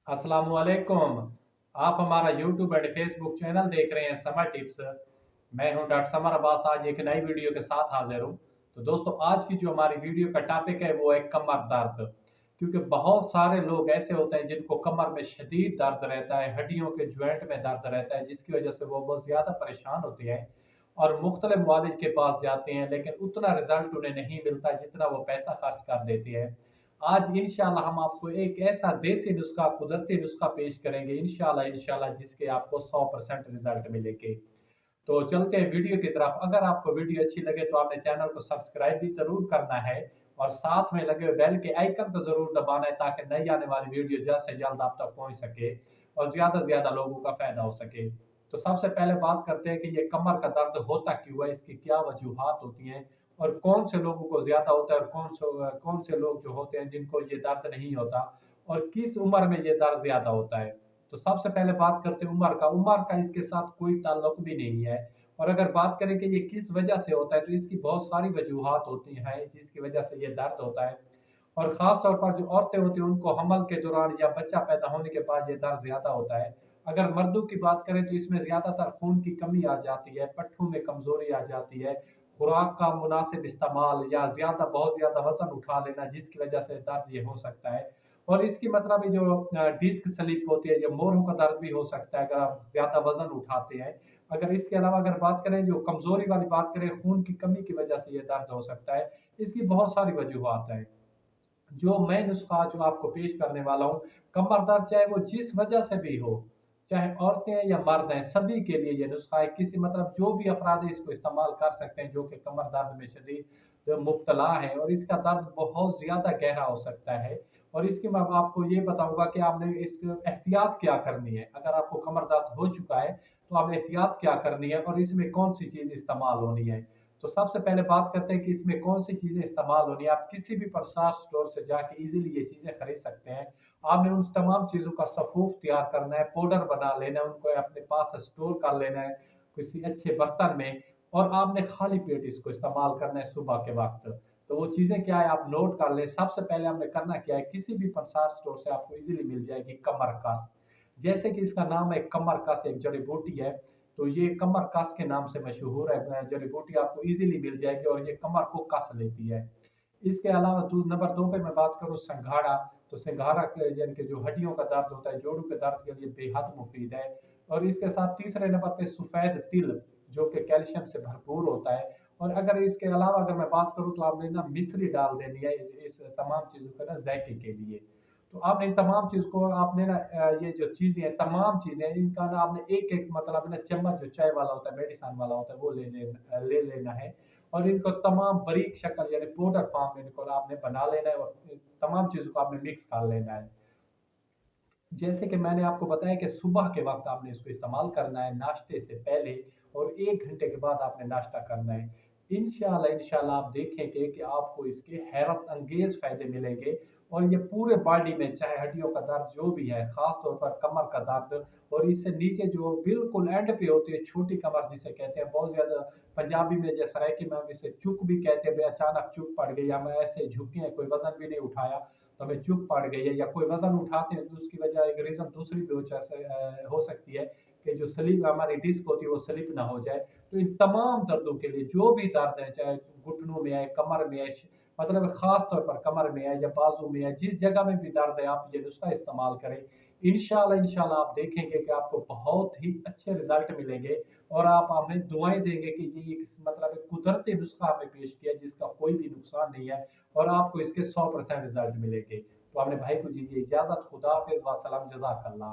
अस्सलाम वालेकुम। आप हमारा यूट्यूब एंड फेसबुक चैनल देख रहे हैं समर टिप्स। मैं हूं डॉक्टर समर अब्बास। आज एक नई वीडियो के साथ हाजिर हूं। तो दोस्तों, आज की जो हमारी वीडियो का टॉपिक है वो है कमर दर्द। क्योंकि बहुत सारे लोग ऐसे होते हैं जिनको कमर में शदीद दर्द रहता है, हड्डियों के ज्वाइंट में दर्द रहता है, जिसकी वजह से वो बहुत ज़्यादा परेशान होते हैं और मुख्तलिफ मुआलिज के पास जाते हैं, लेकिन उतना रिजल्ट उन्हें नहीं मिलता जितना वो पैसा खर्च कर देते हैं। आज इंशाल्लाह हम आपको एक ऐसा देसी नुस्खा, कुदरती नुस्खा पेश करेंगे इंशाल्लाह इंशाल्लाह, जिसके आपको 100% रिजल्ट मिलेंगे। तो चलते हैं वीडियो की तरफ। अगर आपको वीडियो अच्छी लगे तो आपने चैनल को सब्सक्राइब भी जरूर करना है और साथ में लगे हुए बेल के आइकन को जरूर दबाना है, ताकि नई आने वाली वीडियो जल्द से जल्द आप तक पहुंच सके और ज्यादा से ज्यादा लोगों का फायदा हो सके। तो सबसे पहले बात करते हैं कि ये कमर का दर्द होता क्यों है, इसकी क्या वजूहात होती हैं और कौन से लोगों को ज्यादा होता है और कौन से लोग जो होते हैं जिनको ये दर्द नहीं होता और किस उम्र में ये दर्द ज्यादा होता है। तो सबसे पहले बात करते हैं उम्र का इसके साथ कोई ताल्लुक भी नहीं है। और अगर बात करें कि ये किस वजह से होता है, तो इसकी बहुत सारी वजूहात होती हैं जिसकी वजह से ये दर्द होता है। और ख़ास तौर पर जो औरतें होती हैं उनको हमल के दौरान या बच्चा पैदा होने के बाद ये दर्द ज़्यादा होता है। अगर मर्दों की बात करें तो इसमें ज़्यादातर खून की कमी आ जाती है, पट्ठों में कमज़ोरी आ जाती है, खुराक का मुनासिब इस्तेमाल या बहुत ज़्यादा वज़न उठा लेना, जिसकी वजह से दर्द ये हो सकता है। और इसकी मतलब ये जो डिस्क स्लिप होती है, ये मोरों का दर्द भी हो सकता है अगर आप ज़्यादा वज़न उठाते हैं। अगर इसके अलावा अगर बात करें, जो कमज़ोरी वाली बात करें, खून की कमी की वजह से ये दर्द हो सकता है। इसकी बहुत सारी वजूहात हैं। जो मैं नुस्खा जो आपको पेश करने वाला हूँ, कमर दर्द चाहे वो जिस वजह से भी हो, चाहे औरतें हैं या मर्द हैं, सभी के लिए ये नुस्खा है। किसी मतलब जो भी अफराद है इसको इस्तेमाल कर सकते हैं जो कि कमर दर्द में शदीद मुब्तला है, और इसका दर्द बहुत ज़्यादा गहरा हो सकता है। और इसकी मैं आपको ये बताऊंगा कि आपने इस एहतियात क्या करनी है। अगर आपको कमर दर्द हो चुका है तो आपने एहतियात क्या करनी है और इसमें कौन सी चीज़ इस्तेमाल होनी है। तो सबसे पहले बात करते हैं कि इसमें कौन सी चीज़ें इस्तेमाल होनी है। आप किसी भी प्रसाद स्टोर से जाके इजीली ये चीज़ें खरीद सकते हैं। आपने उन तमाम चीज़ों का सफूफ तैयार करना है, पाउडर बना लेना है, उनको अपने पास स्टोर कर लेना है किसी अच्छे बर्तन में, और आपने खाली पेट इसको इस्तेमाल करना है सुबह के वक्त। तो वो चीज़ें क्या है आप नोट कर लें। सबसे पहले हमने करना क्या है, किसी भी प्रसाद स्टोर से आपको इजीली मिल जाएगी कमर कस। जैसे कि इसका नाम है कमर कस, एक जड़ी बूटी है, तो ये कमर कस के नाम से मशहूर है। जड़ी बूटी आपको इजीली मिल जाएगी और ये कमर को कस लेती है। इसके अलावा नंबर दो पे मैं बात करूँ संघाड़ा, तो सिंघाड़ा के यानी कि जो हड्डियों का दर्द होता है, जोड़ों के दर्द के लिए बेहद मुफीद है। और इसके साथ तीसरे नंबर पे सफ़ेद तिल, जो कि कैल्शियम से भरपूर होता है। और अगर इसके अलावा अगर मैं बात करूँ तो आपने ना मिश्री डाल देनी है इस तमाम चीज़ों के ना जायके के लिए। तो आपने इन तमाम चीज़ को आपने ना ये जो चीज़ें हैं, तमाम चीज़ें इनका ना आपने एक-एक मतलब ना चम्मच जो चाय वाला होता है, मेडिसिन वाला होता है, वो ले लेना है। और इनको तमाम बारीक शक्ल यानी पाउडर फॉर्म में इनको आपने बना लेना है और तमाम चीज़ों को आपने मिक्स कर लेना है। जैसे कि मैंने आपको बताया कि सुबह के वक़्त आपने इसको इस्तेमाल करना है नाश्ते से पहले, और 1 घंटे के बाद आपने नाश्ता करना है। इंशाअल्लाह इंशाअल्लाह आप देखेंगे कि आपको इसके हैरत अंगेज़ फ़ायदे मिलेंगे। और ये पूरे बॉडी में, चाहे हड्डियों का दर्द जो भी है, ख़ास तौर पर कमर का दर्द, और इससे नीचे जो बिल्कुल एंड पे होती है छोटी कमर जिसे कहते हैं, बहुत ज़्यादा पंजाबी में या सराइकी में हम इसे चुक भी कहते हैं, भई अचानक चुक पड़ गई, हम ऐसे झुके हैं, कोई वज़न भी नहीं उठाया तो हमें चुक पड़ गई है, या कोई वज़न उठाते हैं तो उसकी वजह एक रीज़न दूसरी भी हो सकती है कि जो स्लिप हमारी डिस्क होती है वो स्लिप ना हो जाए। तो इन तमाम दर्दों के लिए जो भी दर्द है, चाहे घुटनों में है, कमर में है, मतलब ख़ास तौर पर कमर में है या बाजू में है, जिस जगह में भी दर्द है आप ये नुस्खा इस्तेमाल करें। इंशाल्लाह इंशाल्लाह आप देखेंगे कि आपको बहुत ही अच्छे रिजल्ट मिलेंगे। और आप हमें दुआएं देंगे कि ये एक मतलब एक कुदरती नुस्खा हमें पेश किया जिसका कोई भी नुकसान नहीं है, और आपको इसके 100% रिजल्ट मिलेंगे। तो अपने भाई को दीजिए इजाज़त। खुदा हाफ़िज़ व सलाम, जज़ाकल्लाह।